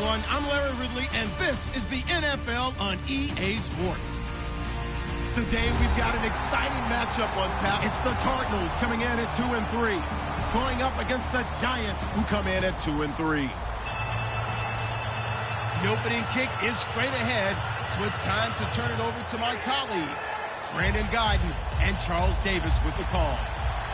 everyone. I'm Larry Ridley, and this is the NFL on EA Sports. Today, we've got an exciting matchup on tap. It's the Cardinals coming in at 2-3, going up against the Giants, who come in at 2-3. The opening kick is straight ahead, so it's time to turn it over to my colleagues, Brandon Guyton and Charles Davis with the call.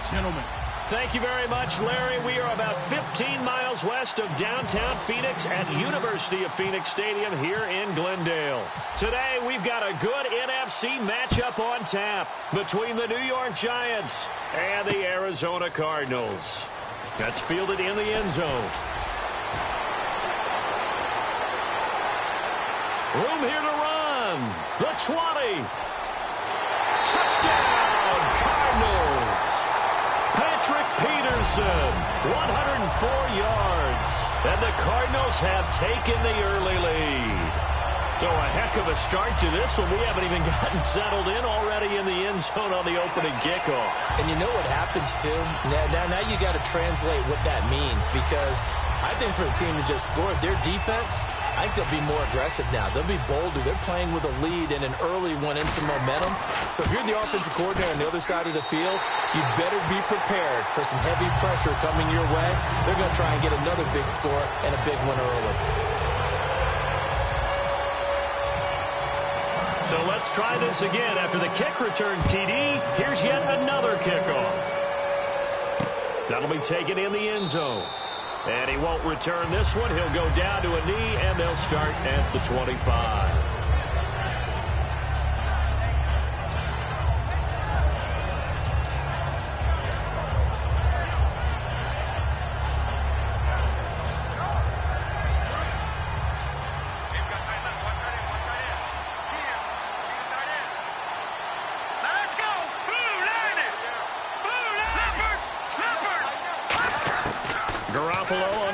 Gentlemen. Thank you very much, Larry. We are about 15 miles west of downtown Phoenix at University of Phoenix Stadium here in Glendale. Today, we've got a good NFC matchup on tap between the New York Giants and the Arizona Cardinals. That's fielded in the end zone. Room here to run. The 20. Touchdown, Cardinals. Patrick Peterson, 104 yards. And the Cardinals have taken the early lead. So a heck of a start to this one. We haven't even gotten settled in already in the end zone on the opening kickoff. And you know what happens, too? Now you got to translate what that means, because I think for the team to just score, their defense, I think they'll be more aggressive now. They'll be bolder. They're playing with a lead and an early one and some momentum. So if you're the offensive coordinator on the other side of the field, you better be prepared for some heavy pressure coming your way. They're going to try and get another big score and a big one early. So let's try this again. After the kick return, TD, here's yet another kickoff. That'll be taken in the end zone. And he won't return this one. He'll go down to a knee, and they'll start at the 25.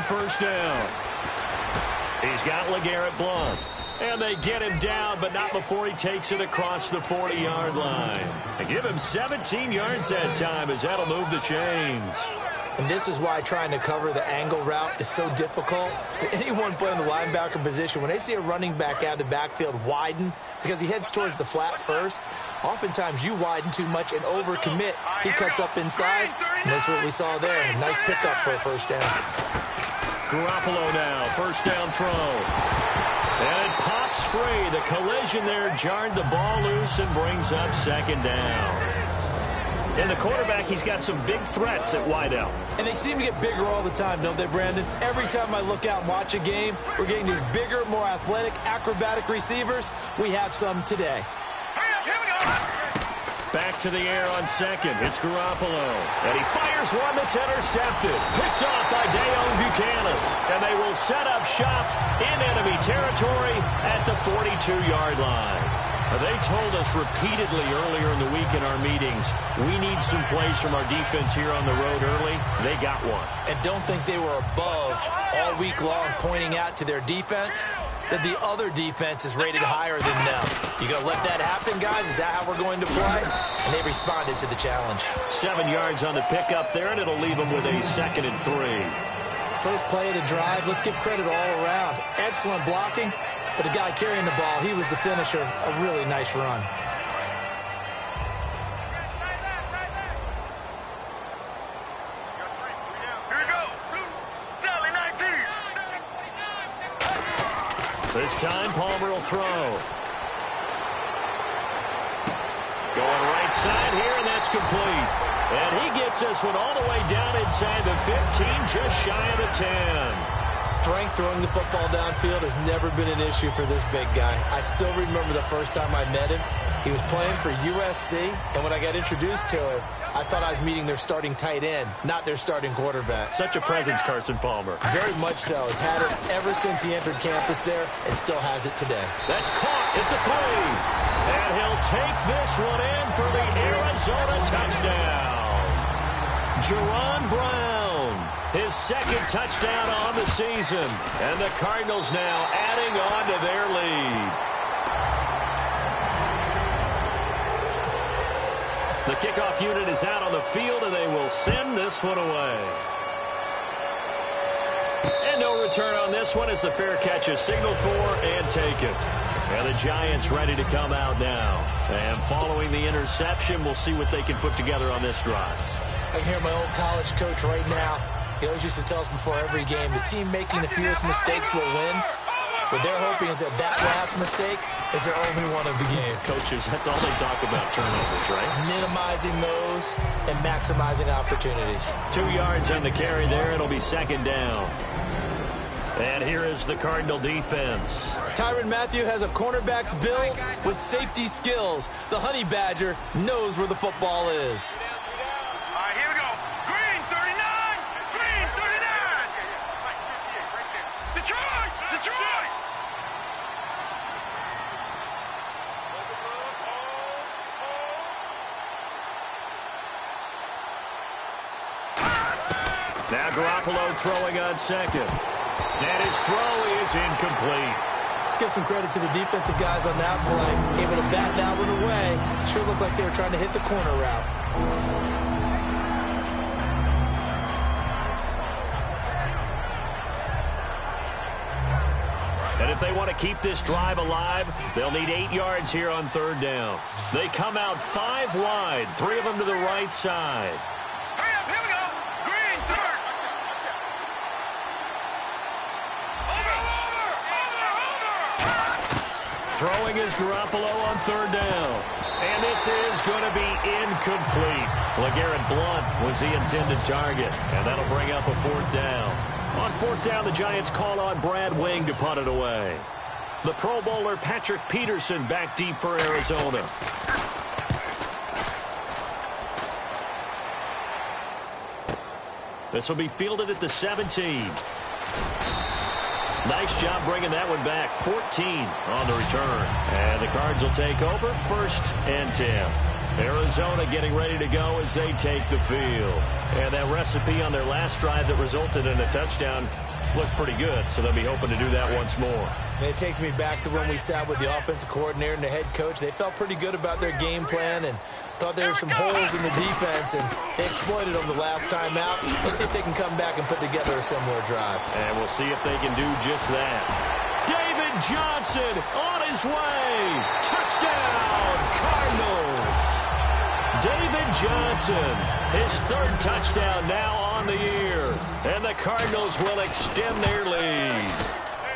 First down. He's got LeGarrette Blount. And they get him down, but not before he takes it across the 40-yard line. They give him 17 yards that time, as that'll move the chains. And this is why trying to cover the angle route is so difficult. Anyone playing the linebacker position, when they see a running back out of the backfield widen, because he heads towards the flat first, oftentimes you widen too much and overcommit. He cuts up inside, and that's what we saw there. A nice pickup for a first down. Garoppolo now, first down throw. And it pops free. The collision there jarred the ball loose and brings up second down. And the quarterback, he's got some big threats at wideout. And they seem to get bigger all the time, don't they, Brandon? Every time I look out and watch a game, we're getting these bigger, more athletic, acrobatic receivers. We have some today. Here we go. Back to the air on second. It's Garoppolo. And he fires one that's intercepted. Picked off by Deone Buchanan. And they will set up shop in enemy territory at the 42-yard line. They told us repeatedly earlier in the week in our meetings, we need some plays from our defense here on the road early. They got one. And don't think they were above all week long, pointing out to their defense that the other defense is rated higher than them. You going to let that happen, guys? Is that how we're going to play? And they responded to the challenge. 7 yards on the pickup there, and it'll leave them with a 2nd and 3. First play of the drive. Let's give credit all around. Excellent blocking. But the guy carrying the ball, he was the finisher. A really nice run. Here we go. Sally 19. This time, Palmer will throw. Going right side here, and that's complete. And he gets this one all the way down inside the 15, just shy of the 10. Strength throwing the football downfield has never been an issue for this big guy. I still remember the first time I met him. He was playing for USC, and when I got introduced to him, I thought I was meeting their starting tight end, not their starting quarterback. Such a presence, Carson Palmer. Very much so. Has had it ever since he entered campus there and still has it today. That's caught at the 3. And he'll take this one in for the Arizona touchdown. Jerron Brown, his 2nd touchdown on the season. And the Cardinals now adding on to their lead. The kickoff unit is out on the field, and they will send this one away. And no return on this one as the fair catch is signaled for and taken. And the Giants ready to come out now. And following the interception, we'll see what they can put together on this drive. I can hear my old college coach right now. He always used to tell us before every game, the team making the fewest mistakes will win. What they're hoping is that last mistake is their only one of the game. Coaches, that's all they talk about, turnovers, right? Minimizing those and maximizing opportunities. 2 yards on the carry there. It'll be second down. And here is the Cardinal defense. Tyrann Mathieu has a cornerback's build with safety skills. The Honey Badger knows where the football is. All right, here we go. Green 39. Green 39. Detroit. Detroit. Now Garoppolo throwing on second. And his throw is incomplete. Let's give some credit to the defensive guys on that play. Able to bat that one away. Sure looked like they were trying to hit the corner route. And if they want to keep this drive alive, they'll need 8 yards here on third down. They come out 5 wide, 3 of them to the right side. Hurry up, here we go. Green third. Over. Throwing is Garoppolo on third down. And this is going to be incomplete. LeGarrette Blount was the intended target. And that'll bring up a fourth down. On fourth down, the Giants call on Brad Wing to punt it away. The Pro Bowler Patrick Peterson back deep for Arizona. This will be fielded at the 17. Nice job bringing that one back. 14 on the return. And the Cards will take over, 1st and 10. Arizona getting ready to go as they take the field. And that recipe on their last drive that resulted in a touchdown looked pretty good, so they'll be hoping to do that once more. And it takes me back to when we sat with the offensive coordinator and the head coach. They felt pretty good about their game plan and thought there were some holes in the defense, and they exploited them the last time out. Let's see if they can come back and put together a similar drive. And we'll see if they can do just that. David Johnson on his way. Touchdown, Cardinals. David Johnson, his 3rd touchdown now on the year. And the Cardinals will extend their lead.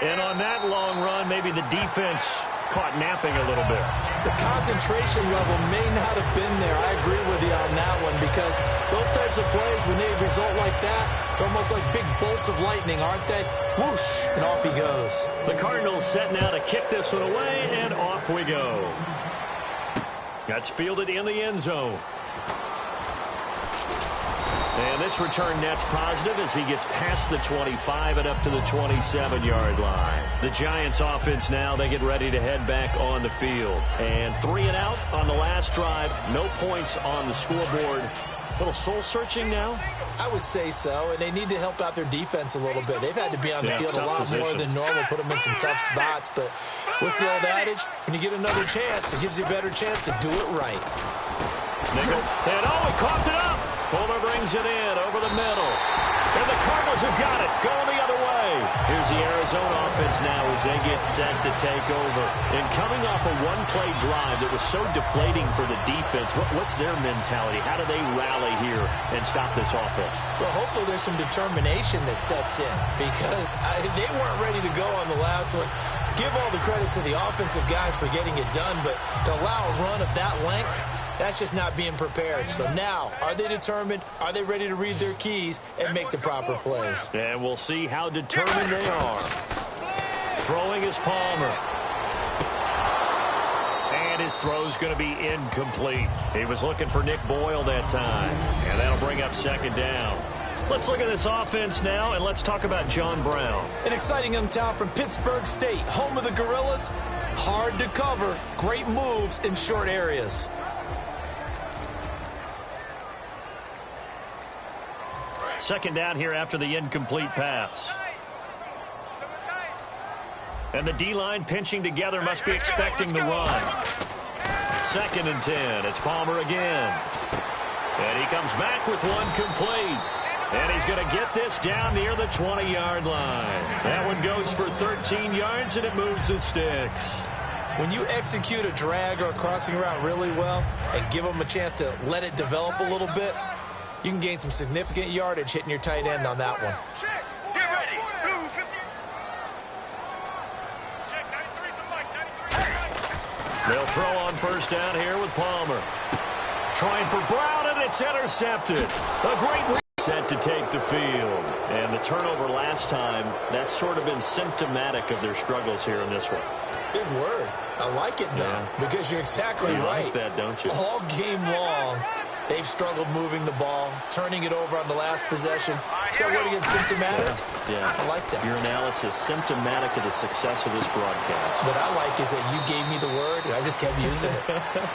And on that long run, maybe the defense caught napping a little bit. The concentration level may not have been there. I agree with you on that one, because those types of plays, when they result like that, they're almost like big bolts of lightning, aren't they? Whoosh, and off he goes. The Cardinals set now to kick this one away, and off we go. That's fielded in the end zone. And this return net's positive as he gets past the 25 and up to the 27-yard line. The Giants offense now, they get ready to head back on the field. And 3 and out on the last drive. No points on the scoreboard. A little soul-searching now? I would say so, and they need to help out their defense a little bit. They've had to be on the field a lot more than normal, put them in some tough spots. But what's the old adage? When you get another chance, it gives you a better chance to do it right. Nickel. And he coughed it up. Fuller brings it in over the middle. And the Cardinals have got it. Going the other way. Here's the Arizona offense now as they get set to take over. And coming off a one-play drive that was so deflating for the defense, what's their mentality? How do they rally here and stop this offense? Well, hopefully there's some determination that sets in, because they weren't ready to go on the last one. Give all the credit to the offensive guys for getting it done, but to allow a run of that length, that's just not being prepared. So now, are they determined? Are they ready to read their keys and make the proper plays? And we'll see how determined they are. Throwing is Palmer. And his throw's going to be incomplete. He was looking for Nick Boyle that time. And that'll bring up second down. Let's look at this offense now, and let's talk about John Brown. An exciting young talent from Pittsburgh State, home of the Gorillas. Hard to cover, great moves in short areas. Second down here after the incomplete pass. And the D-line pinching together, must be expecting the run. 2nd and 10. It's Palmer again. And he comes back with one complete. And he's going to get this down near the 20-yard line. That one goes for 13 yards, and it moves the sticks. When you execute a drag or a crossing route really well and give them a chance to let it develop a little bit, you can gain some significant yardage hitting your tight end on that one. Get ready. Blue 50. Check 93. They'll throw on first down here with Palmer. Trying for Brown, and it's intercepted. A great reset to take the field. And the turnover last time, that's sort of been symptomatic of their struggles here in this one. Big word. I like it, though, because you're exactly right. You like that, don't you? All game long, they've struggled moving the ball, turning it over on the last possession. Is that word again, symptomatic? Yeah. I like that. Your analysis, symptomatic of the success of this broadcast. What I like is that you gave me the word, and I just kept using it.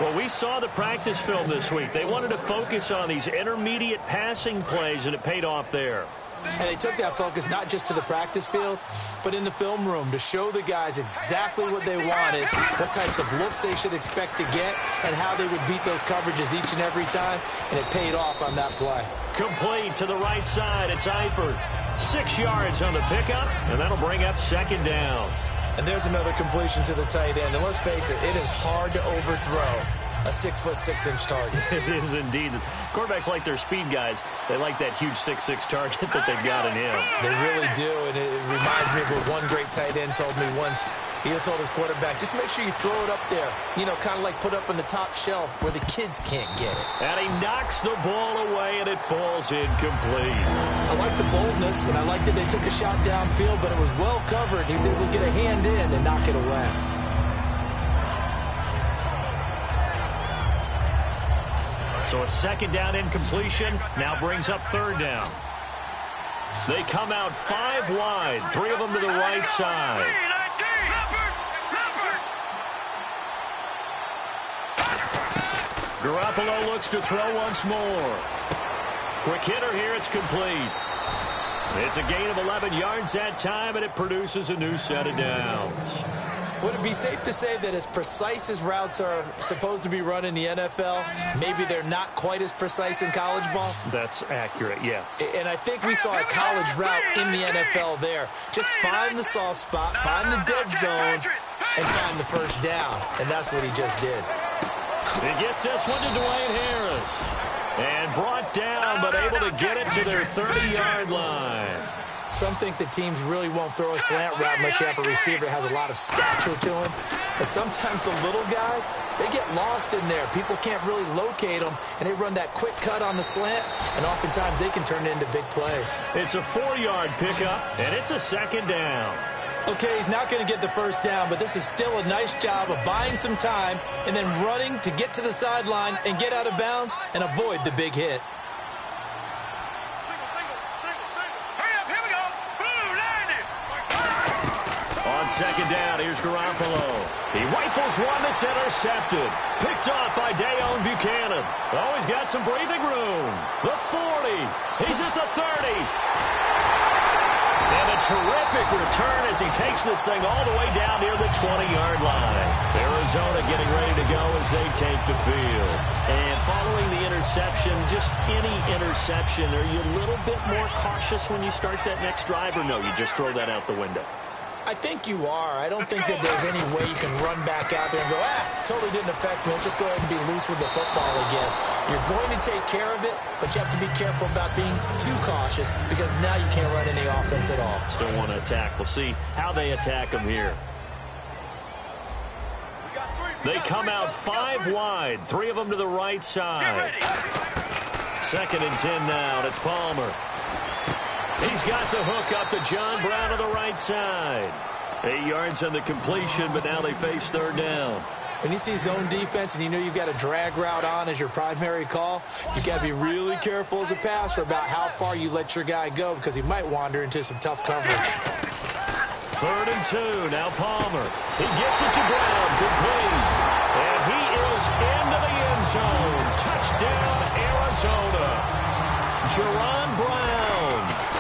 Well, we saw the practice film this week. They wanted to focus on these intermediate passing plays, and it paid off there. And they took that focus not just to the practice field, but in the film room to show the guys exactly what they wanted, what types of looks they should expect to get, and how they would beat those coverages each and every time, and it paid off on that play. Complete to the right side. It's Eifert. 6 yards on the pickup, and that'll bring up second down. And there's another completion to the tight end. And let's face it, it is hard to overthrow a 6'6" target. It is indeed. Quarterbacks like their speed guys. They like that huge 6'6" target that they've got in him. They really do, and it reminds me of what one great tight end told me once. He told his quarterback, just make sure you throw it up there. You know, kind of like put up on the top shelf where the kids can't get it. And he knocks the ball away, and it falls incomplete. I like the boldness, and I like that they took a shot downfield, but it was well covered. He was able to get a hand in and knock it away. So a second down incompletion now brings up third down. They come out 5 wide, 3 of them to the right side. Garoppolo looks to throw once more. Quick hitter here, it's complete. It's a gain of 11 yards that time, and it produces a new set of downs. Would it be safe to say that as precise as routes are supposed to be run in the NFL, maybe they're not quite as precise in college ball? That's accurate, yeah. And I think we saw a college route in the NFL there. Just find the soft spot, find the dead zone, and find the first down. And that's what he just did. He gets this one to Dwayne Harris. And brought down, but able to get it to their 30-yard line. Some think that teams really won't throw a slant route unless you have a receiver that has a lot of stature to him. But sometimes the little guys, they get lost in there. People can't really locate them, and they run that quick cut on the slant, and oftentimes they can turn it into big plays. It's a 4-yard pickup, and it's a second down. Okay, he's not going to get the first down, but this is still a nice job of buying some time and then running to get to the sideline and get out of bounds and avoid the big hit. On second down, here's Garoppolo. He rifles one that's intercepted. Picked off by Dayon Buchanan. Oh, he's got some breathing room. The 40. He's at the 30. And a terrific return as he takes this thing all the way down near the 20-yard line. Arizona getting ready to go as they take the field. And following the interception, just any interception, are you a little bit more cautious when you start that next drive, or no, you just throw that out the window? I think you are. I don't think that there's any way you can run back out there and go, totally didn't affect me. Let's just go ahead and be loose with the football again. You're going to take care of it, but you have to be careful about being too cautious because now you can't run any offense at all. Still want to attack. We'll see how they attack them here. They come out 5 wide, 3 of them to the right side. Second and 10 now, and it's Palmer. He's got the hook up to John Brown to the right side. 8 yards on the completion, but now they face third down. When you see zone defense and you know you've got a drag route on as your primary call, you've got to be really careful as a passer about how far you let your guy go because he might wander into some tough coverage. Third and 2, now Palmer. He gets it to Brown, complete. And he is into the end zone. Touchdown, Arizona. Jerron Brown.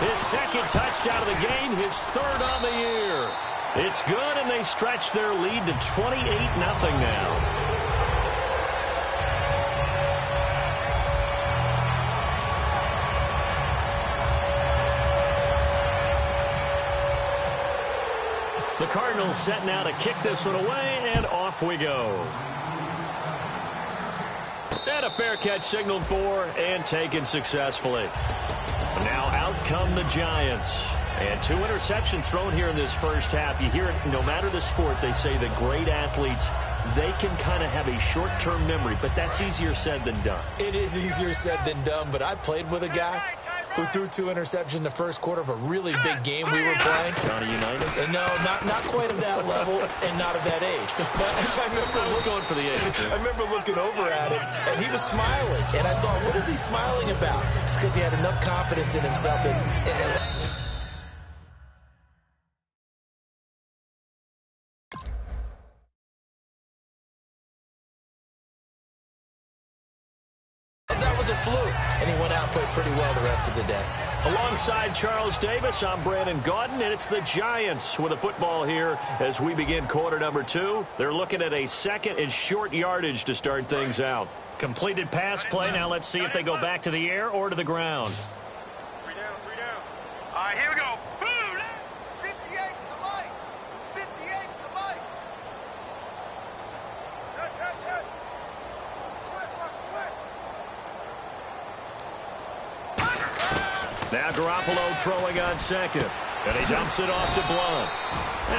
His second touchdown of the game, his third on the year. It's good, and they stretch their lead to 28-0 now. Cardinals set now to kick this one away, and off we go. And a fair catch signaled for and taken successfully. Now out come the Giants. And 2 interceptions thrown here in this first half. You hear it, no matter the sport, they say that great athletes, they can kind of have a short-term memory, but that's easier said than done. It is easier said than done, but I played with a guy who threw 2 interceptions in the first quarter of a really big game we were playing. Johnny United? And no, not quite of that level and not of that age. But I was going for the age. I remember looking over at him, and he was smiling. And I thought, what is he smiling about? It's because he had enough confidence in himself. That was a fluke, and he went out and played pretty well the rest of the day. Alongside Charles Davis, I'm Brandon Gaudin, and it's the Giants with a football here as we begin quarter number 2. They're looking at a second and short yardage to start things out. Completed pass play. Now let's see if they go back to the air or to the ground. 3 down, 3 down. All right, here we go. Boom! 58 to the mic. 58 to the mic. Cut. Twist. Now Garoppolo throwing on second. And he dumps it off to Blunt.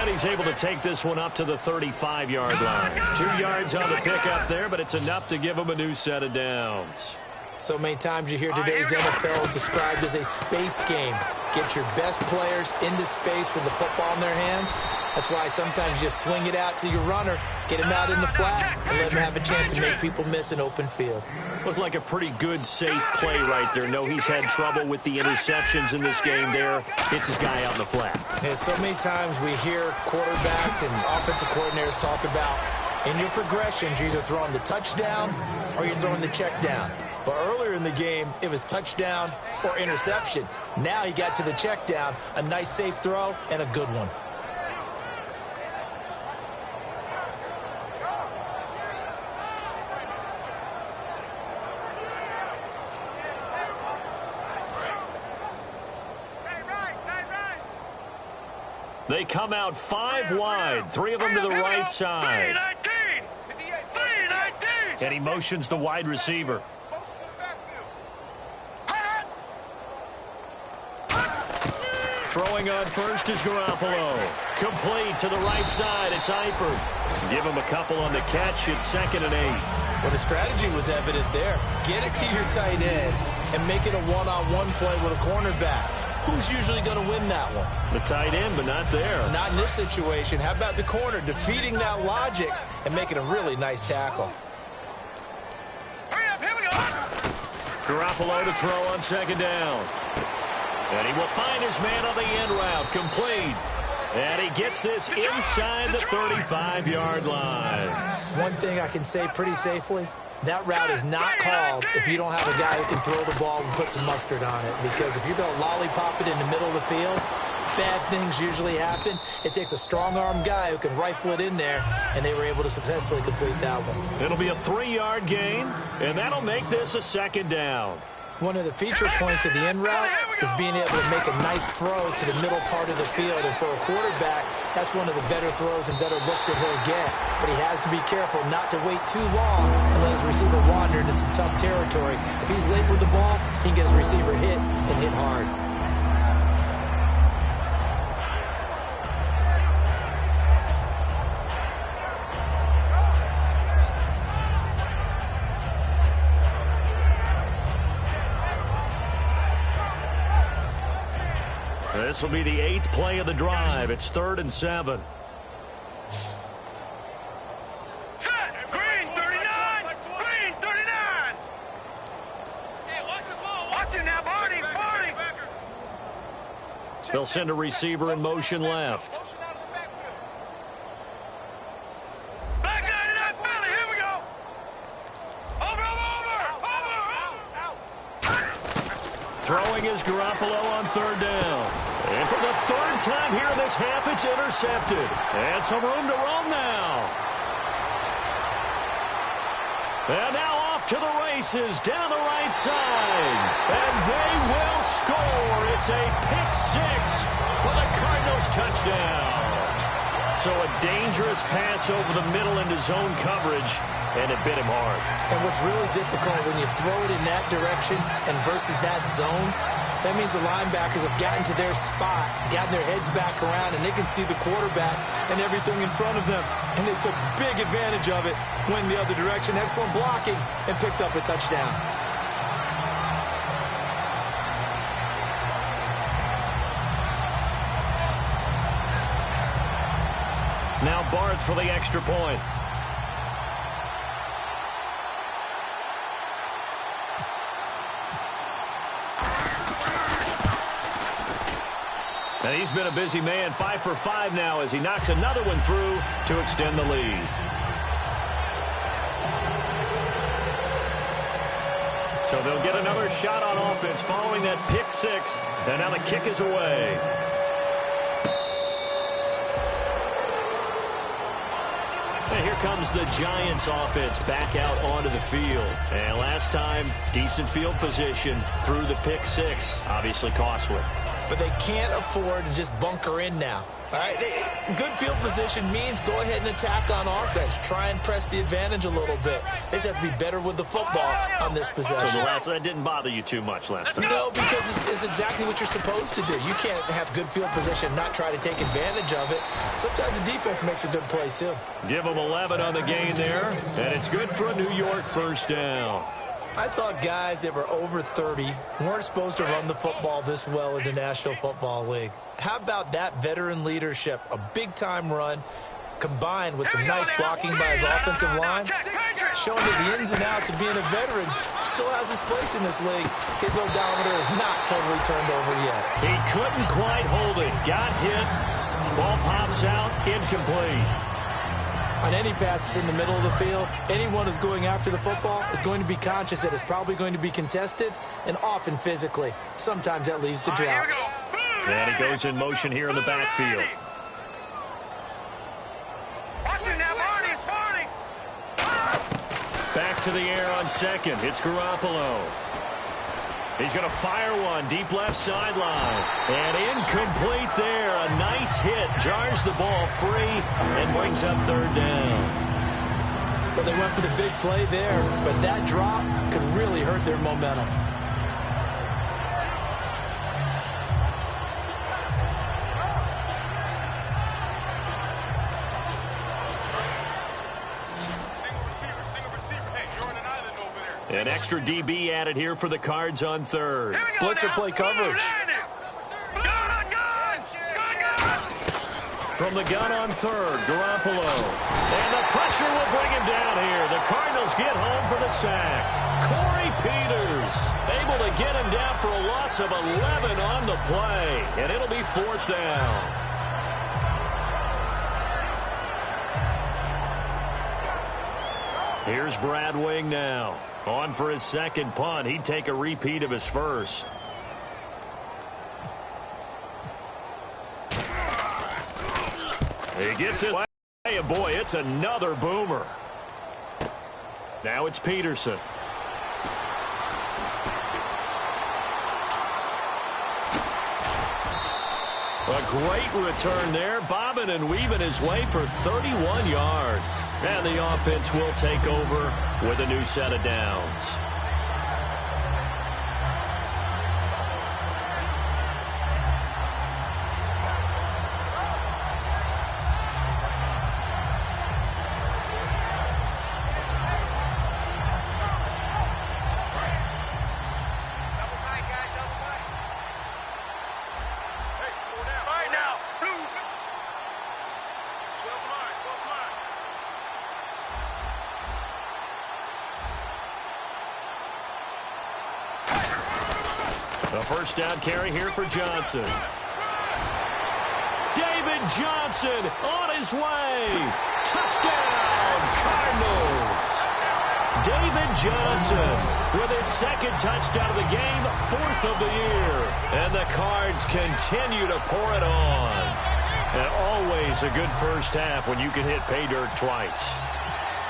And he's able to take this one up to the 35-yard line. 2 yards on the pickup there, but it's enough to give him a new set of downs. So many times you hear today's NFL described as a space game. Get your best players into space with the football in their hands. That's why sometimes you just swing it out to your runner, get him out in the flat, and let him have a chance to make people miss an open field. Looked like a pretty good, safe play right there. No, he's had trouble with the interceptions in this game there. Hits his guy out in the flat. Yeah, so many times we hear quarterbacks and offensive coordinators talk about in your progressions, you're either throwing the touchdown or you're throwing the check down. But earlier in the game, it was touchdown or interception. Now he got to the check down, a nice safe throw, and a good one. They come out 5 wide, 3 of them to the right side. And he motions the wide receiver. Throwing on first is Garoppolo. Complete to the right side. It's Eifert. Give him a couple on the catch. It's 2nd and 8. Well, the strategy was evident there. Get it to your tight end and make it a one-on-one play with a cornerback. Who's usually going to win that one? The tight end, but not there. Not in this situation. How about the corner defeating that logic and making a really nice tackle? Hurry up, here we go. Garoppolo to throw on 2nd down. And he will find his man on the end route. Complete. And he gets this inside the 35-yard line. One thing I can say pretty safely, that route is not called if you don't have a guy who can throw the ball and put some mustard on it. Because if you're going to lollipop it in the middle of the field, bad things usually happen. It takes a strong-arm guy who can rifle it in there, and they were able to successfully complete that one. It'll be a 3-yard gain, and that'll make this a 2nd down. One of the feature points of the in route is being able to make a nice throw to the middle part of the field. And for a quarterback, that's one of the better throws and better looks that he'll get. But he has to be careful not to wait too long and let his receiver wander into some tough territory. If he's late with the ball, he can get his receiver hit and hit hard. This will be the 8th play of the drive. It's 3rd and 7. Green 39! Green 39! Hey, watch the ball. Watch it now, Barney. They'll send a receiver in motion left. Back out of that Philly. Here we go. Over. Throwing is Garoppolo on 3rd down. And for the 3rd time here in this half, it's intercepted. And some room to roam now. And now off to the races down the right side. And they will score. It's a pick 6 for the Cardinals touchdown. So a dangerous pass over the middle into zone coverage, and it bit him hard. And what's really difficult when you throw it in that direction and versus that zone, that means the linebackers have gotten to their spot, gotten their heads back around, and they can see the quarterback and everything in front of them. And they took big advantage of it, went the other direction, excellent blocking, and picked up a touchdown. Now Barth for the extra point. And he's been a busy man, 5 for 5 now as he knocks another one through to extend the lead. So they'll get another shot on offense following that pick six. And now the kick is away. And here comes the Giants offense back out onto the field. And last time, decent field position through the pick six. Obviously costly. But they can't afford to just bunker in now. All right, good field position means go ahead and attack on offense. Try and press the advantage a little bit. They just have to be better with the football on this possession. So that didn't bother you too much last time? No, because it's exactly what you're supposed to do. You can't have good field position and not try to take advantage of it. Sometimes the defense makes a good play, too. Give them 11 on the gain there, and it's good for a New York first down. I thought guys that were over 30 weren't supposed to run the football this well in the National Football League. How about that veteran leadership? A big-time run combined with some nice blocking by his offensive line, showing that the ins and outs of being a veteran still has his place in this league. His odometer is not totally turned over yet. He couldn't quite hold it. Got hit. Ball pops out. Incomplete. On any passes in the middle of the field, anyone who's going after the football is going to be conscious that it's probably going to be contested and often physically. Sometimes that leads to drops. And he goes in motion here in the backfield. Back to the air on second. It's Garoppolo. He's going to fire one deep left sideline. And incomplete there. A nice hit. Jars the ball free and brings up third down. Well, they went for the big play there, but that drop could really hurt their momentum. An extra DB added here for the Cards on third. Blitzer play coverage. From the gun on third, Garoppolo. And the pressure will bring him down here. The Cardinals get home for the sack. Corey Peters able to get him down for a loss of 11 on the play. And it'll be fourth down. Here's Brad Wing now. On for his second punt. He'd take a repeat of his first. He gets it. Hey, boy, it's another boomer. Now it's Peterson. A great return there, bobbing and weaving his way for 31 yards. And the offense will take over with a new set of downs. A first down carry here for Johnson. David Johnson on his way. Touchdown, Cardinals. David Johnson with his second touchdown of the game, fourth of the year. And the Cards continue to pour it on. And always a good first half when you can hit pay dirt twice.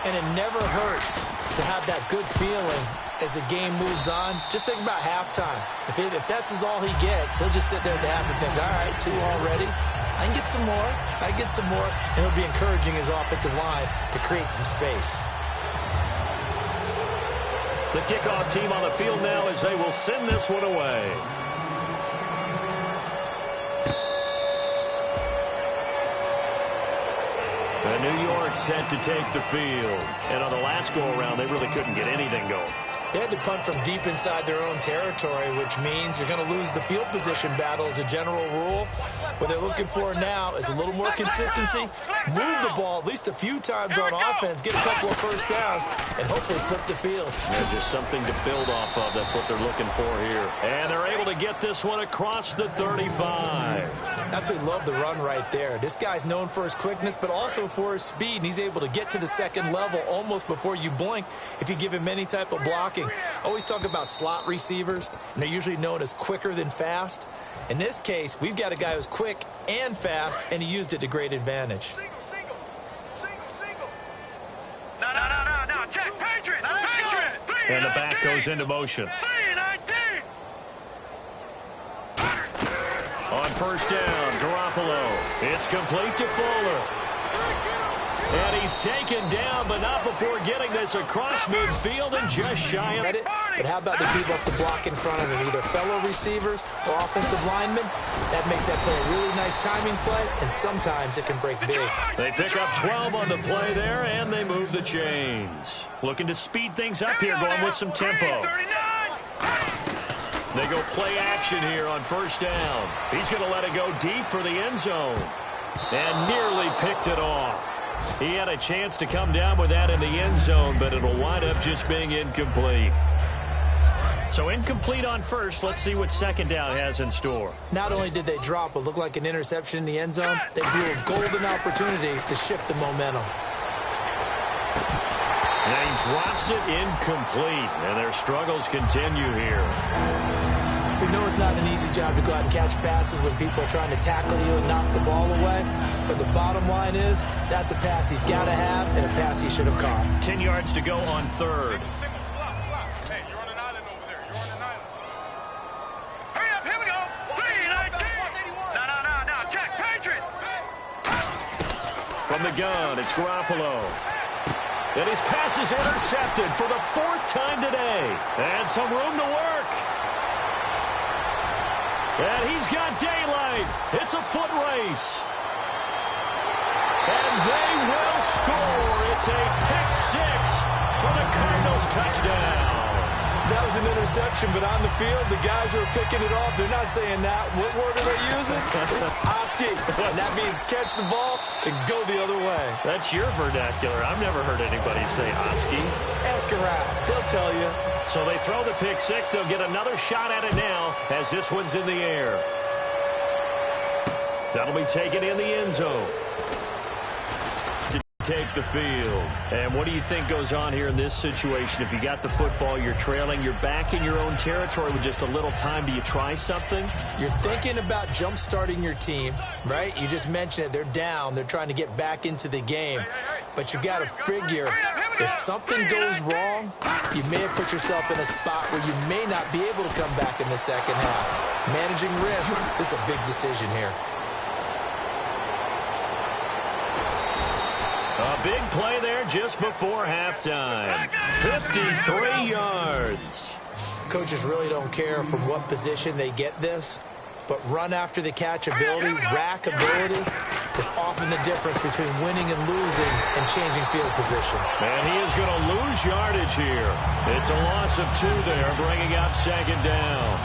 And it never hurts to have that good feeling as the game moves on. Just think about halftime. If that's all he gets, he'll just sit there at the half and think, all right, 2 already. I can get some more. And it'll be encouraging his offensive line to create some space. The kickoff team on the field now as they will send this one away. The New York set to take the field. And on the last go-around, they really couldn't get anything going. They had to punt from deep inside their own territory, which means you're going to lose the field position battle as a general rule. What they're looking for now is a little more consistency, move the ball at least a few times on offense, get a couple of first downs, and hopefully flip the field. Yeah, just something to build off of. That's what they're looking for here. And they're able to get this one across the 35. Absolutely love the run right there. This guy's known for his quickness, but also for his speed, and he's able to get to the second level almost before you blink if you give him any type of blocking. I always talk about slot receivers, and they're usually known as quicker than fast. In this case, we've got a guy who's quick and fast, and he used it to great advantage. Single. No. Check. Patriot. And the back goes into motion. 3-19. On first down, Garoppolo. It's complete to Fuller. And he's taken down, but not before getting this across midfield and just shy of it. But how about the people up to block in front of him, either fellow receivers or offensive linemen? That makes that play a really nice timing play, and sometimes it can break big. They pick up 12 on the play there, and they move the chains. Looking to speed things up here, going with some tempo. They go play action here on first down. He's going to let it go deep for the end zone. And nearly picked it off. He had a chance to come down with that in the end zone, but it'll wind up just being incomplete. So incomplete on first. Let's see what second down has in store. Not only did they drop what looked like an interception in the end zone, they blew a golden opportunity to shift the momentum. And he drops it incomplete, and their struggles continue here. We know it's not an easy job to go out and catch passes when people are trying to tackle you and knock the ball away. But the bottom line is, that's a pass he's got to have and a pass he should have caught. 10 yards to go on third. Single, slot. Hey, you're on an island over there. You're on an island. Hurry up, here we go. 3-19. No. Check. Patriot. From the gun, it's Garoppolo. And his pass is intercepted for the fourth time today. And some room to work. And he's got daylight. It's a foot race. And they will score. It's a pick six for the Cardinals touchdown. That was an interception, but on the field, the guys who are picking it off, they're not saying that. What word are they using? It's Oski. And that means catch the ball and go the other way. That's your vernacular. I've never heard anybody say Oski. Ask around. They'll tell you. So they throw the pick six. They'll get another shot at it now as this one's in the air. That'll be taken in the end zone. Take the field. And what do you think goes on here in this situation? If you got the football, you're trailing, you're back in your own territory with just a little time. Do you try something? You're thinking about jump-starting your team, right? You just mentioned it. They're down. They're trying to get back into the game. But you got to figure if something goes wrong, you may have put yourself in a spot where you may not be able to come back in the second half. Managing risk, this is a big decision here. A big play there just before halftime. 53 yards. Coaches really don't care from what position they get this, but run after the catch ability, rack ability, is often the difference between winning and losing and changing field position. And he is going to lose yardage here. It's a loss of 2 there, bringing up second down.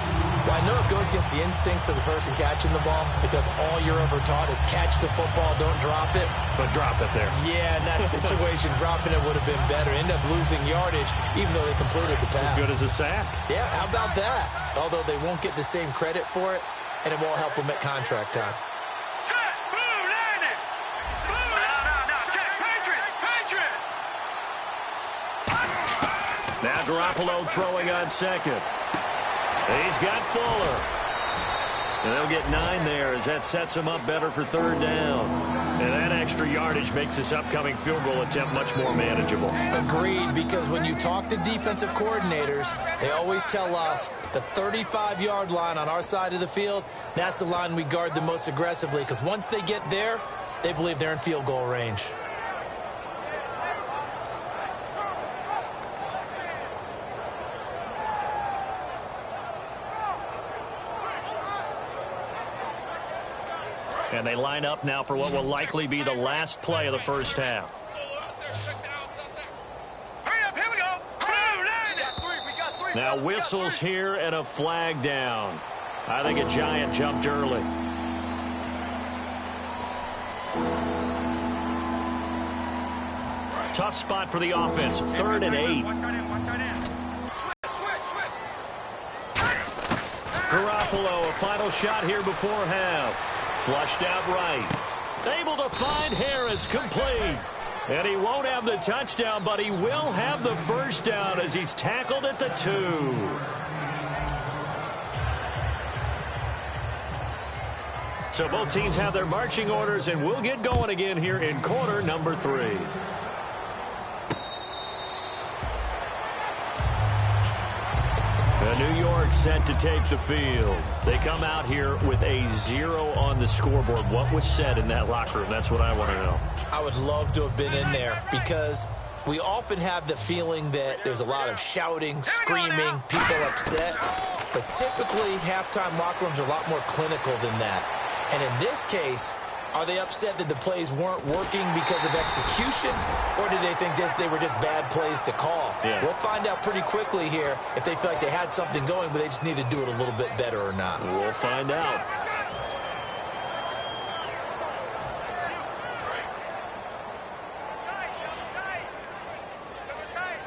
Well, I know it goes against the instincts of the person catching the ball because all you're ever taught is catch the football, don't drop it. But drop it there. Yeah, in that situation, dropping it would have been better. End up losing yardage, even though they completed the pass. As good as a sack. Yeah, how about that? Although they won't get the same credit for it, and it won't help them at contract time. Set. Blue, landing. Blue. No. Check. Patriot. Now Garoppolo throwing on second. He's got Fuller. And they'll get 9 there as that sets them up better for third down. And that extra yardage makes this upcoming field goal attempt much more manageable. Agreed, because when you talk to defensive coordinators, they always tell us the 35-yard line on our side of the field, that's the line we guard the most aggressively, because once they get there, they believe they're in field goal range. And they line up now for what will likely be the last play of the first half. Hurry up, here we go. We got three. Now whistles here and a flag down. I think a Giant jumped early. Tough spot for the offense. 3rd and 8. Watch tight end. Switch. Garoppolo, a final shot here before half. Flushed out right. Able to find Harris, complete. And he won't have the touchdown, but he will have the first down as he's tackled at the 2. So both teams have their marching orders, and we'll get going again here in quarter number 3. New York set to take the field. They come out here with a 0 on the scoreboard. What was said in that locker room? That's what I want to know. I would love to have been in there because we often have the feeling that there's a lot of shouting, screaming, people upset. But typically, halftime locker rooms are a lot more clinical than that. And in this case, are they upset that the plays weren't working because of execution, or did they think they were just bad plays to call? Yeah. We'll find out pretty quickly here if they feel like they had something going, but they just need to do it a little bit better or not. We'll find out.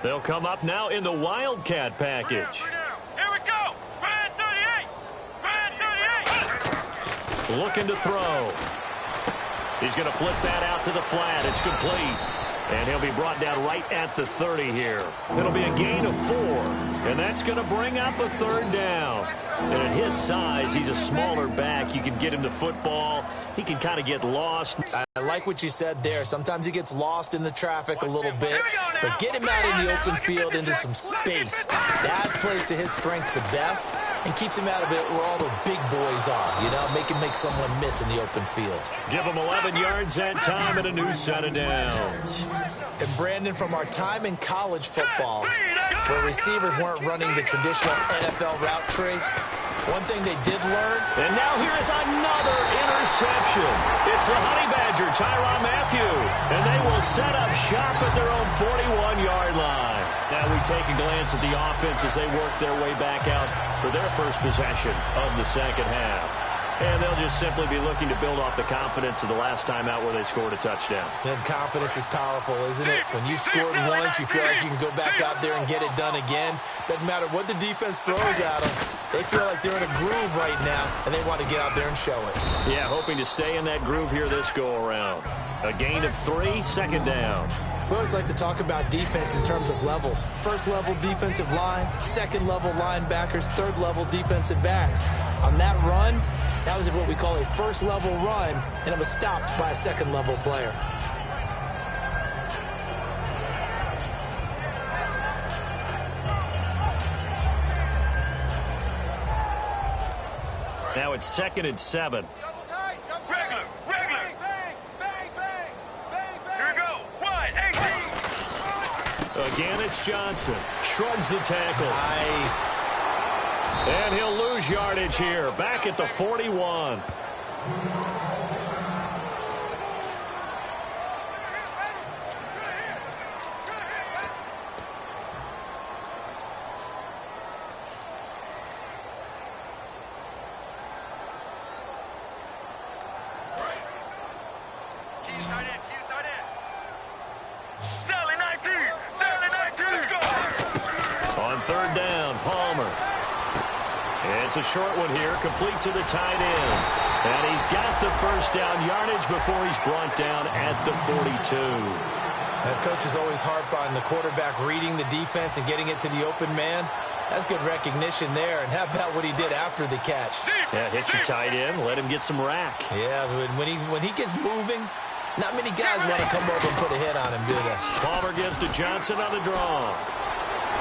They'll come up now in the Wildcat package. Here we go. Brand 38. Looking to throw. He's going to flip that out to the flat. It's complete. And he'll be brought down right at the 30 here. It'll be a gain of 4. And that's going to bring up a third down. And at his size, he's a smaller back. You can get him to football. He can kind of get lost. I like what you said there. Sometimes he gets lost in the traffic a little bit. But get him out in the open field into some space. That plays to his strengths the best and keeps him out of it where all the big boys are. You know, make him make someone miss in the open field. Give him 11 yards that time and a new set of downs. And Brandon, from our time in college football, where receivers weren't running the traditional NFL route tree, one thing they did learn. And now here is another interception. It's the Honey Badger, Tyrann Mathieu. And they will set up shop at their own 41-yard line. Now we take a glance at the offense as they work their way back out for their first possession of the second half. And they'll just simply be looking to build off the confidence of the last time out where they scored a touchdown. And confidence is powerful, isn't it? When you scored once, you feel like you can go back out there and get it done again. Doesn't matter what the defense throws at them. They feel like they're in a groove right now, and they want to get out there and show it. Yeah, hoping to stay in that groove here this go-around. A gain of 3, second down. We always like to talk about defense in terms of levels. First level defensive line, second level linebackers, third level defensive backs. On that run, that was what we call a first level run, and it was stopped by a second level player. Now it's 2nd and 7. Regular. Bang. Here we go. Wide, 18. Again, it's Johnson. Shrugs the tackle. Nice. And he'll lose yardage here. Back at the 41. Sally 19. Let's go. On third down, Palmer. It's a short one here, complete to the tight end. And he's got the first down yardage before he's brought down at the 42. Coaches always harp on the quarterback reading the defense and getting it to the open man. That's good recognition there. And how about what he did after the catch? Yeah, hit your tight end, let him get some rack. Yeah, when he gets moving, not many guys want to come over and put a hit on him, do they? Palmer gives to Johnson on the draw.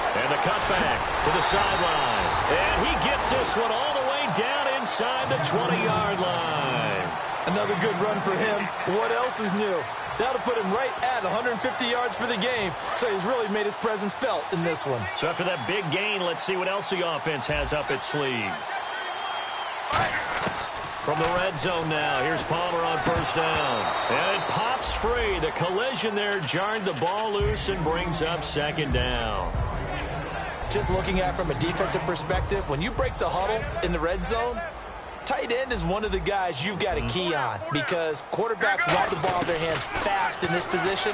And the cutback to the sideline. And he gets this one all the way down inside the 20-yard line. Another good run for him. What else is new? That'll put him right at 150 yards for the game. So he's really made his presence felt in this one. So after that big gain, let's see what else the offense has up its sleeve. From the red zone now, here's Palmer on first down. And it pops free. The collision there jarred the ball loose and brings up second down. Just looking at it from a defensive perspective, when you break the huddle in the red zone, tight end is one of the guys you've got to key on because quarterbacks want the ball in their hands fast in this position,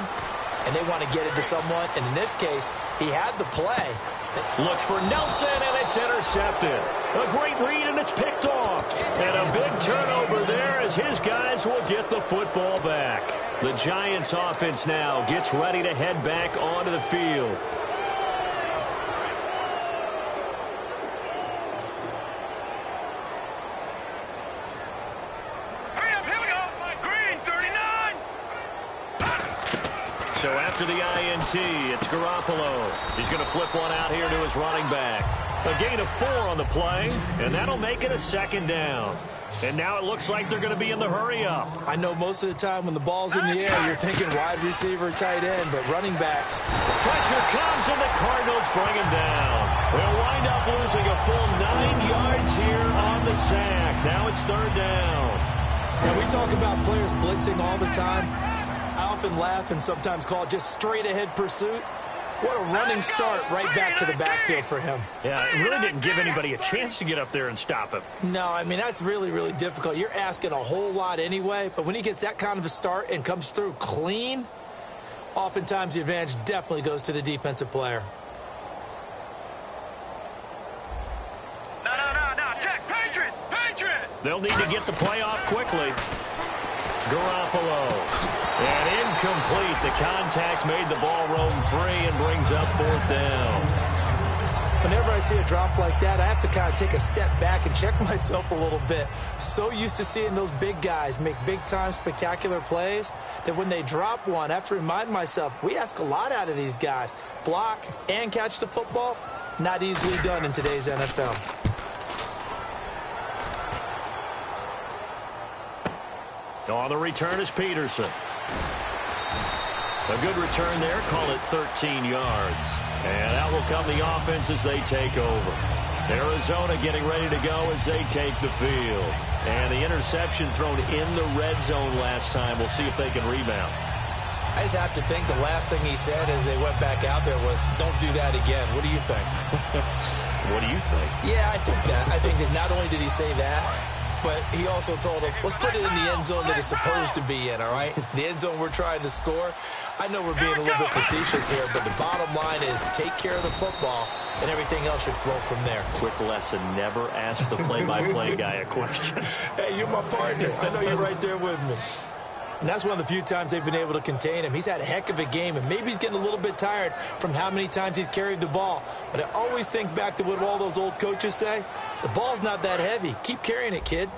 and they want to get it to someone. And in this case, he had the play. Looks for Nelson, and it's intercepted. A great read, and it's picked off. And a big turnover there as his guys will get the football back. The Giants offense now gets ready to head back onto the field. So after the INT, it's Garoppolo. He's going to flip one out here to his running back. A gain of 4 on the play, and that'll make it a second down. And now it looks like they're going to be in the hurry-up. I know most of the time when the ball's in the air, you're thinking wide receiver, tight end, but running backs. Pressure comes, and the Cardinals bring him down. They'll wind up losing a full 9 yards here on the sack. Now it's third down. And we talk about players blitzing all the time. I often laugh and sometimes call it just straight-ahead pursuit. What a running start right back to the backfield for him. Yeah, it really didn't give anybody a chance to get up there and stop him. No, I mean, that's really, really difficult. You're asking a whole lot anyway, but when he gets that kind of a start and comes through clean, oftentimes the advantage definitely goes to the defensive player. No, check, Patriots! They'll need to get the play off quickly. Garoppolo. And incomplete. The contact made the ball roam free and brings up fourth down. Whenever I see a drop like that, I have to kind of take a step back and check myself a little bit. So used to seeing those big guys make big-time spectacular plays that when they drop one, I have to remind myself, we ask a lot out of these guys. Block and catch the football, not easily done in today's NFL. On the return is Peterson. A good return there. Call it 13 yards. And that will come the offense as they take over. Arizona getting ready to go as they take the field. And the interception thrown in the red zone last time. We'll see if they can rebound. I just have to think the last thing he said as they went back out there was, don't do that again. What do you think? What do you think? Yeah, I think that. I think that not only did he say that, but he also told him, let's put it in the end zone that it's supposed to be in, all right? The end zone we're trying to score. I know we're being a little bit facetious here, but the bottom line is take care of the football, and everything else should flow from there. Quick lesson, never ask the play-by-play guy a question. Hey, you're my partner. I know you're right there with me. And that's one of the few times they've been able to contain him. He's had a heck of a game, and maybe he's getting a little bit tired from how many times he's carried the ball. But I always think back to what all those old coaches say. The ball's not that heavy. Keep carrying it, kid.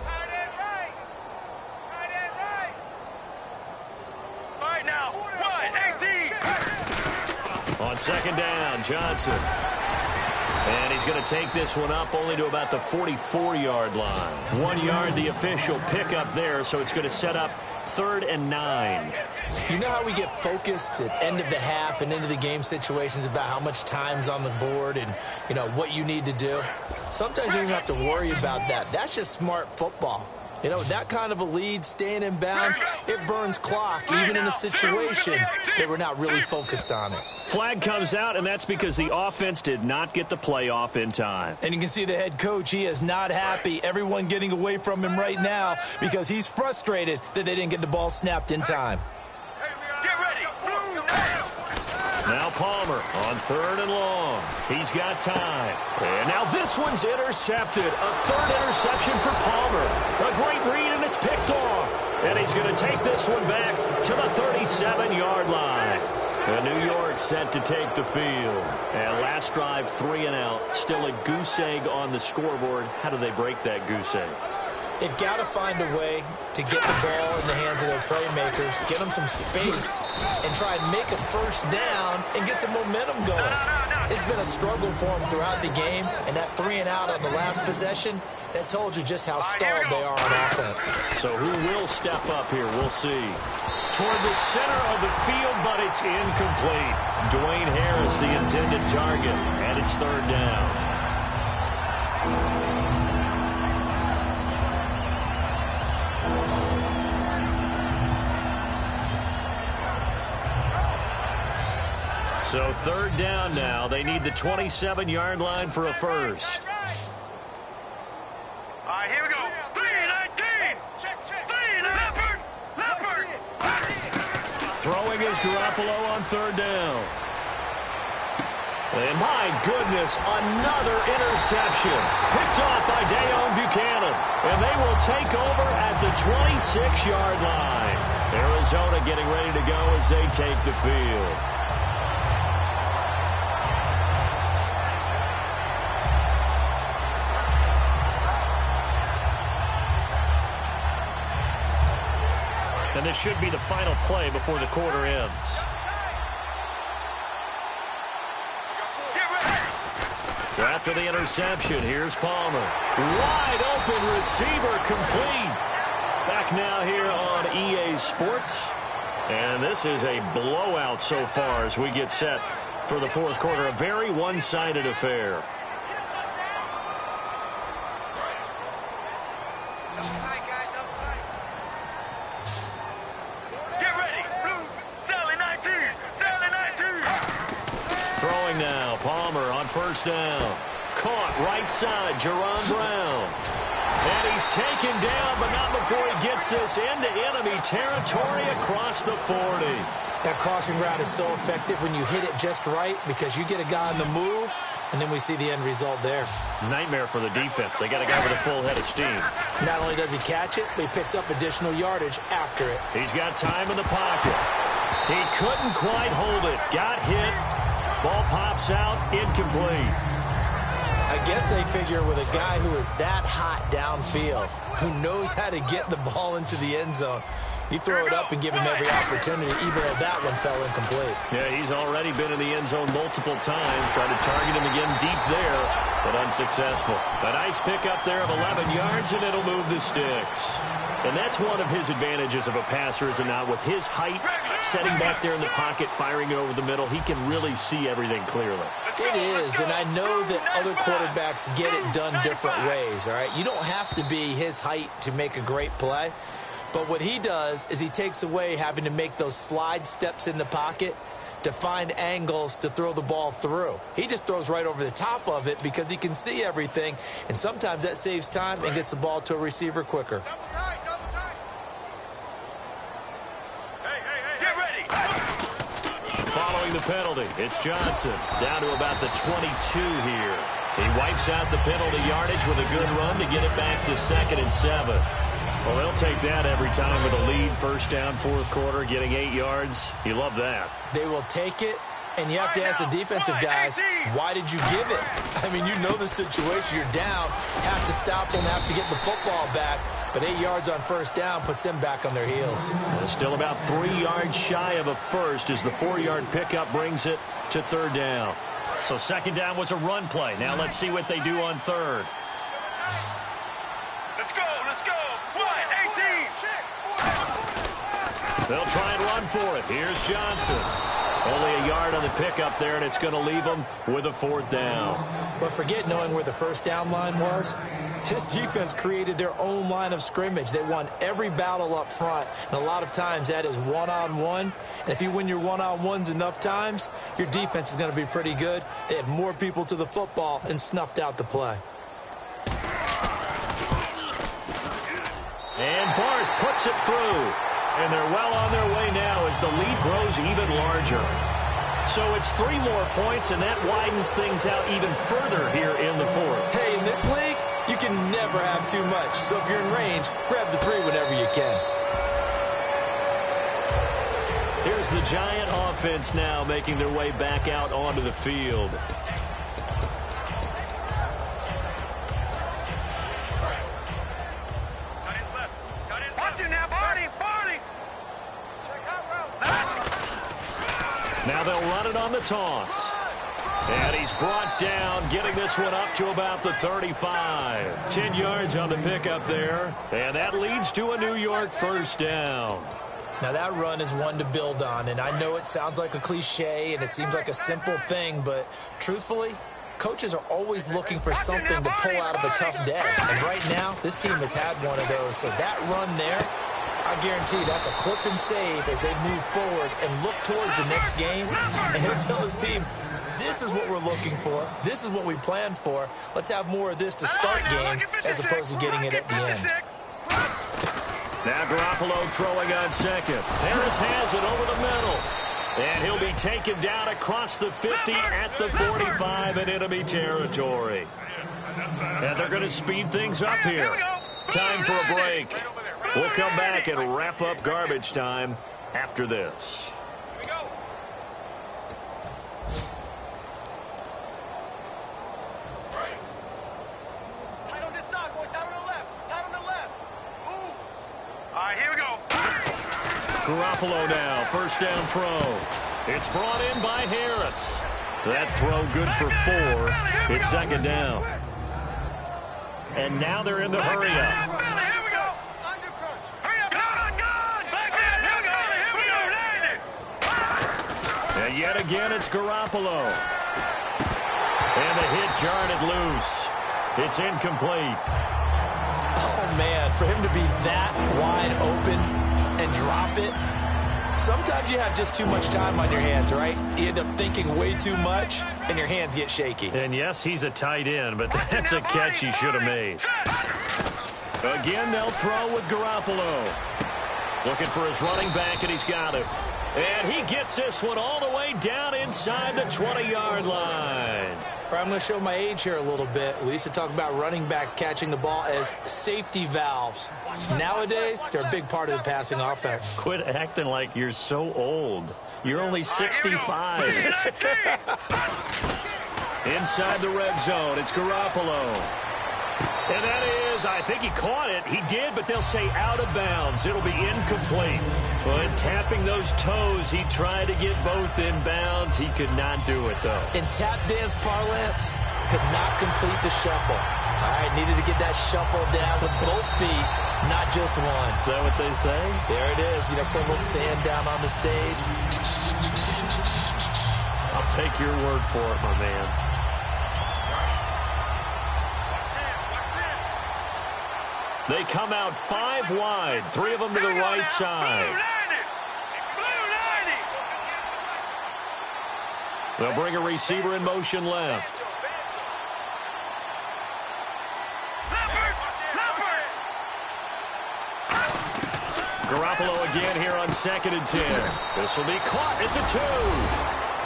All right, now, 18. On second down, Johnson. And he's going to take this one up only to about the 44-yard line. 1 yard, the official pickup there, so it's going to set up 3rd and 9. You know how we get focused at end of the half and into the game situations about how much time's on the board and, you know, what you need to do? Sometimes you don't have to worry about that. That's just smart football. You know, that kind of a lead, staying in bounds, it burns clock, even in a situation that we're not really focused on it. Flag comes out, and that's because the offense did not get the play off in time. And you can see the head coach, he is not happy. Everyone getting away from him right now because he's frustrated that they didn't get the ball snapped in time. Get ready. Now Palmer on 3rd and long. He's got time. And now this one's intercepted. A 3rd interception for Palmer. A great read, and it's picked off. And he's going to take this one back to the 37-yard line. And New York set to take the field. And last drive, 3 and out. Still a goose egg on the scoreboard. How do they break that goose egg? They've got to find a way to get the ball in the hands of their playmakers, get them some space, and try and make a first down and get some momentum going. It's been a struggle for them throughout the game, and that 3 and out on the last possession, that told you just how stalled they are on offense. So who will step up here? We'll see. Toward the center of the field, but it's incomplete. Dwayne Harris, the intended target, and it's 3rd down. So 3rd down now. They need the 27-yard line for a first. All right, here we go. 3-19. 3 Leopard. Throwing is Garoppolo on 3rd down. And my goodness, another interception. Picked off by Dayon Buchanan. And they will take over at the 26-yard line. Arizona getting ready to go as they take the field. And this should be the final play before the quarter ends. After the interception, here's Palmer. Wide open receiver complete. Back now here on EA Sports. And this is a blowout so far as we get set for the 4th quarter. A very one-sided affair. Palmer on 1st down. Caught right side, Jerron Brown. And he's taken down, but not before he gets this into enemy territory across the 40. That crossing route is so effective when you hit it just right because you get a guy on the move, and then we see the end result there. Nightmare for the defense. They got a guy with a full head of steam. Not only does he catch it, but he picks up additional yardage after it. He's got time in the pocket. He couldn't quite hold it. Got hit. Ball pops out, incomplete. I guess they figure with a guy who is that hot downfield, who knows how to get the ball into the end zone, you throw it up and give him every opportunity, even though that one fell incomplete. Yeah, he's already been in the end zone multiple times, tried to target him again deep there, but unsuccessful. A nice pickup there of 11 yards, and it'll move the sticks. And that's one of his advantages of a passer, is it not? With his height, setting back there in the pocket, firing it over the middle, he can really see everything clearly. It is, and I know that other quarterbacks get it done different ways, all right? You don't have to be his height to make a great play, but what he does is he takes away having to make those slide steps in the pocket to find angles to throw the ball through. He just throws right over the top of it because he can see everything, and sometimes that saves time and gets the ball to a receiver quicker. Following the penalty, it's Johnson down to about the 22 here. He wipes out the penalty yardage with a good run to get it back to 2nd and 7. Well, they'll take that every time with a lead. 1st down, 4th quarter, getting 8 yards. You love that. They will take it, and you have to ask the defensive guys, why did you give it? I mean, you know the situation. You're down, have to stop them, have to get the football back. But 8 yards on 1st down puts them back on their heels. Still about 3 yards shy of a first as the 4-yard pickup brings it to 3rd down. So 2nd down was a run play. Now let's see what they do on 3rd. Let's go. 1-18. They'll try and run for it. Here's Johnson. Only a yard on the pickup there, and it's going to leave them with a 4th down. But forget knowing where the 1st down line was. His defense created their own line of scrimmage. They won every battle up front, and a lot of times that is one-on-one. And if you win your one-on-ones enough times, your defense is going to be pretty good. They had more people to the football and snuffed out the play. And Bart puts it through. And they're well on their way now as the lead grows even larger. So it's 3 more points, and that widens things out even further here in the 4th. Hey, in this league, you can never have too much. So if you're in range, grab the 3 whenever you can. Here here's the Giant offense now making their way back out onto the field. Watching now, Barney. Now they'll run it on the toss. And he's brought down, getting this one up to about the 35. 10 yards on the pickup there. And that leads to a New York first down. Now that run is one to build on, and I know it sounds like a cliche and it seems like a simple thing, but truthfully, coaches are always looking for something to pull out of a tough day. And right now, this team has had one of those. So that run there, I guarantee that's a clip and save as they move forward and look towards the next game. And he'll tell his team, this is what we're looking for. This is what we planned for. Let's have more of this to start games as opposed to getting it at the end. Now Garoppolo throwing on second. Harris has it over the middle. And he'll be taken down across the 50 at the 45 in enemy territory. And they're going to speed things up here. Time for a break. We'll come back and wrap up garbage time after this. Garoppolo now, first down throw. It's brought in by Harris. That throw good for 4. It's second down. And now they're in the hurry up. And yet again, it's Garoppolo. And the hit jarred it loose. It's incomplete. Oh, man, for him to be that wide open and drop it. Sometimes you have just too much time on your hands, right? You end up thinking way too much, and your hands get shaky. And yes, he's a tight end, but that's a catch he should have made. Again, they'll throw with Garoppolo. Looking for his running back, and he's got it. And he gets this one all the way down inside the 20-yard line. I'm going to show my age here a little bit. We used to talk about running backs catching the ball as safety valves. Nowadays, they're a big part of the passing offense. Quit acting like you're so old. You're only 65. Inside the red zone, it's Garoppolo. And that is, I think he caught it. He did, but they'll say out of bounds. It'll be incomplete. But tapping those toes, he tried to get both in bounds. He could not do it, though. In tap dance parlance, could not complete the shuffle. All right, needed to get that shuffle down with both feet, not just one. Is that what they say? There it is. You know, put a little sand down on the stage. I'll take your word for it, my man. They come out 5 wide, 3 of them to the right side. They'll bring a receiver in motion left. Garoppolo again here on 2nd and 10. This will be caught at the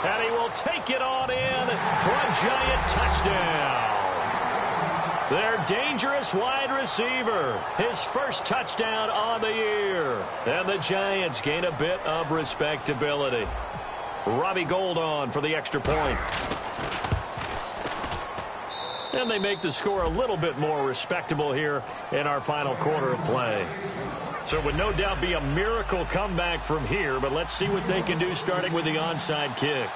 2. And he will take it on in for a Giant touchdown. Their dangerous wide receiver. His first touchdown on the year. And the Giants gain a bit of respectability. Robbie Gould on for the extra point. And they make the score a little bit more respectable here in our final quarter of play. So it would no doubt be a miracle comeback from here, but let's see what they can do starting with the onside kick.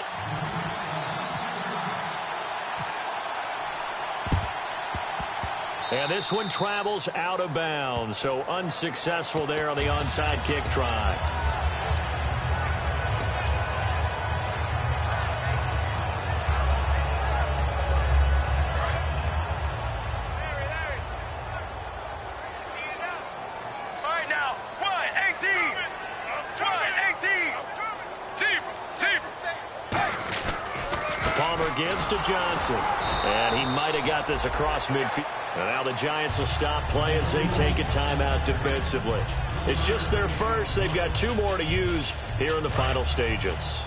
And this one travels out of bounds, so unsuccessful there on the onside kick try. All right, now, 1-18. 1-18. Palmer gives to Johnson, and he might have got this across midfield. And now the Giants will stop play as they take a timeout defensively. It's just their first. They've got 2 more to use here in the final stages.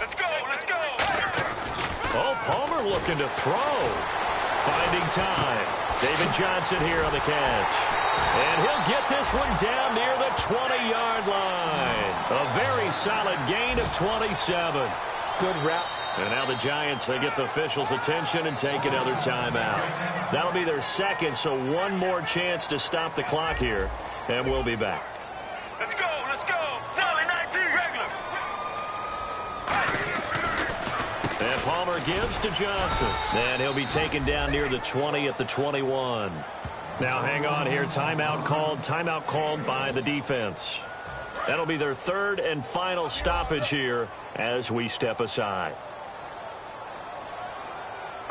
Let's go, let's go. Oh, Palmer looking to throw. Finding time. David Johnson here on the catch. And he'll get this one down near the 20-yard line. A very solid gain of 27. Good route. And now the Giants, they get the officials' attention and take another timeout. That'll be their second, so one more chance to stop the clock here. And we'll be back. Let's go, let's go. Solid 19 regular. And Palmer gives to Johnson. And he'll be taken down near the 20 at the 21. Now hang on here. Timeout called by the defense. That'll be their third and final stoppage here as we step aside.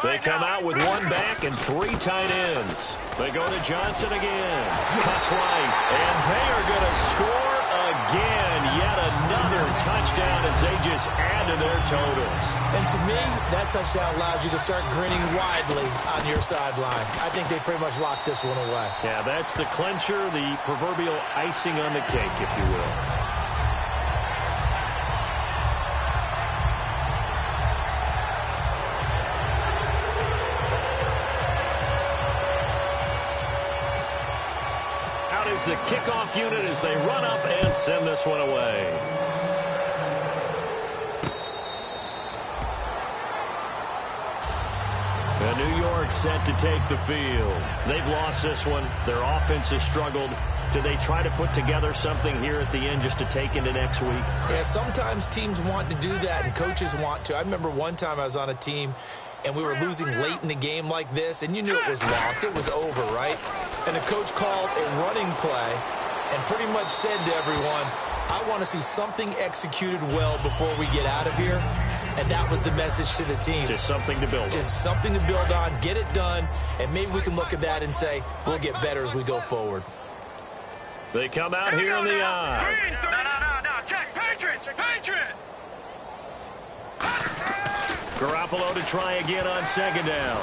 They come out with one back and three tight ends. They go to Johnson again. Cuts right. And they are going to score again. Yet another touchdown as they just add to their totals. And to me, that touchdown allows you to start grinning widely on your sideline. I think they pretty much locked this one away. Yeah, that's the clincher, the proverbial icing on the cake, if you will. Is the kickoff unit as they run up and send this one away. And New York set to take the field. They've lost this one. Their offense has struggled. Do they try to put together something here at the end just to take into next week? Yeah, sometimes teams want to do that and coaches want to. I remember one time I was on a team and we were losing late in the game like this, and you knew it was lost. It was over, right? And the coach called a running play and pretty much said to everyone, I want to see something executed well before we get out of here. And that was the message to the team. Just something to build on. Just something to build on, get it done, and maybe we can look at that and say, we'll get better as we go forward. They come out here in the eye. No, check. Patriot. Garoppolo to try again on second down.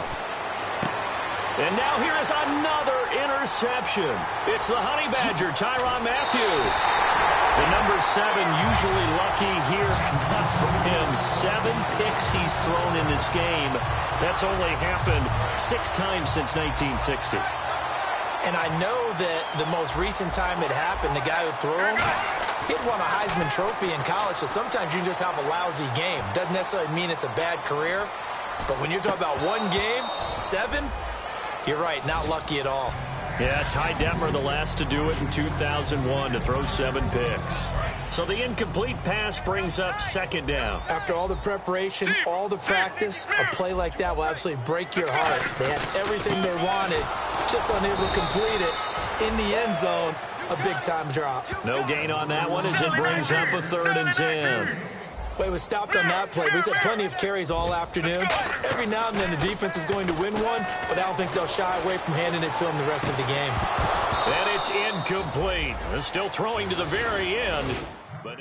And now here is another interception. It's the Honey Badger, Tyrann Mathieu. The number 7 usually lucky here. Not for him. 7 picks he's thrown in this game. That's only happened 6 times since 1960. And I know that the most recent time it happened, the guy who threw him, he'd won a Heisman Trophy in college, so sometimes you just have a lousy game. Doesn't necessarily mean it's a bad career, but when you're talking about one game, 7, you're right, not lucky at all. Yeah, Ty Detmer, the last to do it in 2001, to throw 7 picks. So the incomplete pass brings up second down. After all the preparation, all the practice, a play like that will absolutely break your heart. They had everything they wanted, just unable to complete it. In the end zone, a big-time drop. No gain on that one as it brings up a 3rd and 10. But it was stopped on that play. We've had plenty of carries all afternoon. Every now and then the defense is going to win one, but I don't think they'll shy away from handing it to them the rest of the game. And it's incomplete. They're still throwing to the very end. But